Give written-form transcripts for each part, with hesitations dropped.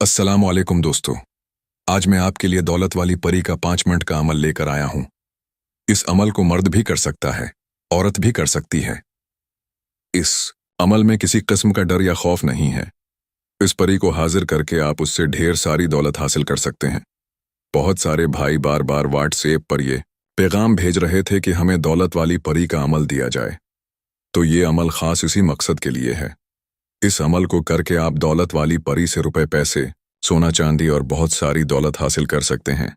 अस्सलाम वालेकुम दोस्तों। आज मैं आपके लिए दौलत वाली परी का 5 मिनट का अमल लेकर आया हूं। इस अमल को मर्द भी कर सकता है, औरत भी कर सकती है। इस अमल में किसी किस्म का डर या खौफ नहीं है। इस परी को हाजिर करके आप उससे ढेर सारी दौलत हासिल कर सकते हैं। बहुत सारे भाई बार बार व्हाट्सएप पर ये पैगाम भेज रहे थे कि हमें दौलत वाली परी का अमल दिया जाए, तो ये अमल खास इसी मकसद के लिए है। इस अमल को करके आप दौलत वाली परी से रुपए, पैसे, सोना चांदी और बहुत सारी दौलत हासिल कर सकते हैं।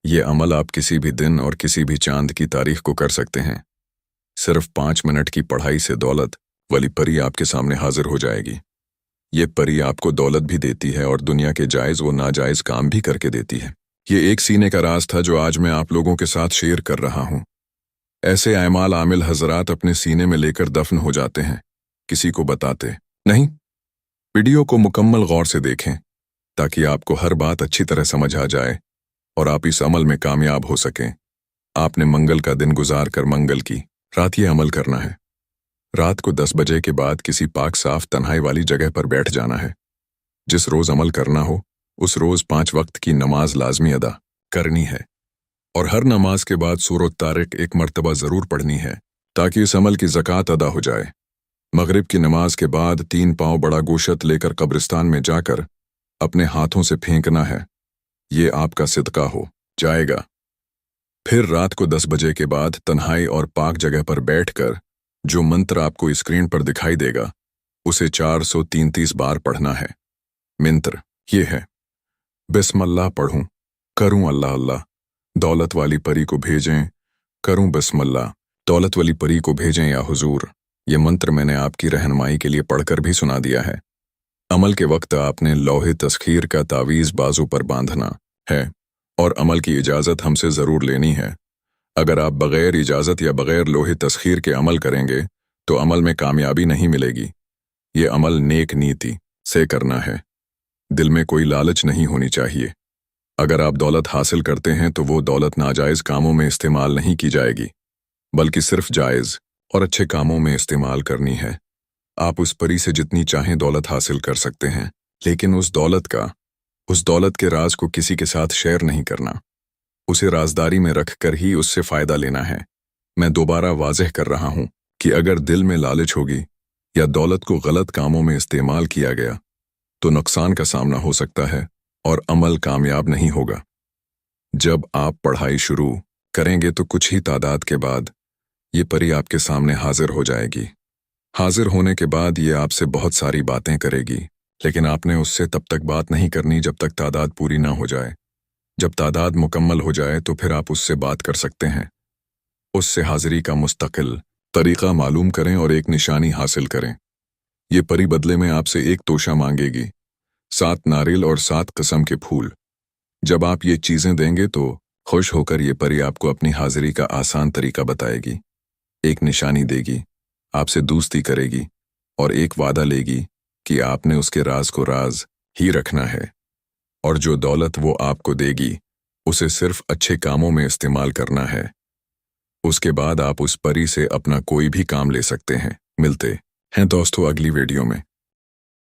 ये अमल आप किसी भी दिन और किसी भी चांद की तारीख को कर सकते हैं। सिर्फ 5 मिनट की पढ़ाई से दौलत वाली परी आपके सामने हाजिर हो जाएगी। ये परी आपको दौलत भी देती है और दुनिया के जायज़ व नाजायज़ काम भी करके देती है। ये एक सीने का राज था जो आज मैं आप लोगों के साथ शेयर कर रहा हूँ। ऐसे आमाल आमिल हजरात अपने सीने में लेकर दफन हो जाते हैं, किसी को बताते नहीं। वीडियो को मुकम्मल गौर से देखें ताकि आपको हर बात अच्छी तरह समझ आ जाए और आप इस अमल में कामयाब हो सकें। आपने मंगल का दिन गुजार कर मंगल की रात ये अमल करना है। रात को 10 बजे के बाद किसी पाक साफ तन्हाई वाली जगह पर बैठ जाना है। जिस रोज़ अमल करना हो उस रोज़ 5 वक्त की नमाज लाजमी अदा करनी है और हर नमाज के बाद सूरत तारिक एक मर्तबा ज़रूर पढ़नी है ताकि इस अमल की ज़कात अदा हो जाए। मगरिब की नमाज के बाद 3 पाँव बड़ा गोशत लेकर कब्रिस्तान में जाकर अपने हाथों से फेंकना है। ये आपका सिदका हो जाएगा। फिर रात को 10 बजे के बाद तन्हाई और पाक जगह पर बैठकर जो मंत्र आपको स्क्रीन पर दिखाई देगा उसे 433 बार पढ़ना है। मंत्र ये है, बिस्मिल्लाह पढ़ूं, करूं अल्लाह अल्लाह, दौलत वाली परी को भेजें, करूं बिस्मिल्लाह, दौलत वाली परी को भेजें या हुजूर। ये मंत्र मैंने आपकी रहनुमाई के लिए पढ़कर भी सुना दिया है। अमल के वक्त आपने लौहे तस्खीर का तावीज़ बाजू पर बांधना है और अमल की इजाज़त हमसे ज़रूर लेनी है। अगर आप बग़ैर इजाज़त या बग़ैर लोहे तस्खीर के अमल करेंगे तो अमल में कामयाबी नहीं मिलेगी। ये अमल नेक नीति से करना है। दिल में कोई लालच नहीं होनी चाहिए। अगर आप दौलत हासिल करते हैं तो वो दौलत नाजायज़ कामों में इस्तेमाल नहीं की जाएगी, बल्कि सिर्फ जायज़ और अच्छे कामों में इस्तेमाल करनी है। आप उस परी से जितनी चाहें दौलत हासिल कर सकते हैं, लेकिन उस दौलत के राज को किसी के साथ शेयर नहीं करना। उसे राजदारी में रख कर ही उससे फ़ायदा लेना है। मैं दोबारा वाज़ेह कर रहा हूँ कि अगर दिल में लालच होगी या दौलत को गलत कामों में इस्तेमाल किया गया तो नुकसान का सामना हो सकता है और अमल कामयाब नहीं होगा। जब आप पढ़ाई शुरू करेंगे तो कुछ ही तादाद के बाद ये परी आपके सामने हाजिर हो जाएगी। हाजिर होने के बाद ये आपसे बहुत सारी बातें करेगी, लेकिन आपने उससे तब तक बात नहीं करनी जब तक तादाद पूरी ना हो जाए। जब तादाद मुकम्मल हो जाए तो फिर आप उससे बात कर सकते हैं। उससे हाजिरी का मुस्तकिल तरीक़ा मालूम करें और एक निशानी हासिल करें। ये परी बदले में आपसे एक तोशा मांगेगी, 7 नारियल और 7 किस्म के फूल। जब आप ये चीज़ें देंगे तो खुश होकर ये परी आपको अपनी हाजिरी का आसान तरीका बताएगी, एक निशानी देगी, आपसे दोस्ती करेगी और एक वादा लेगी कि आपने उसके राज को राज ही रखना है और जो दौलत वो आपको देगी उसे सिर्फ अच्छे कामों में इस्तेमाल करना है। उसके बाद आप उस परी से अपना कोई भी काम ले सकते हैं। मिलते हैं दोस्तों अगली वीडियो में।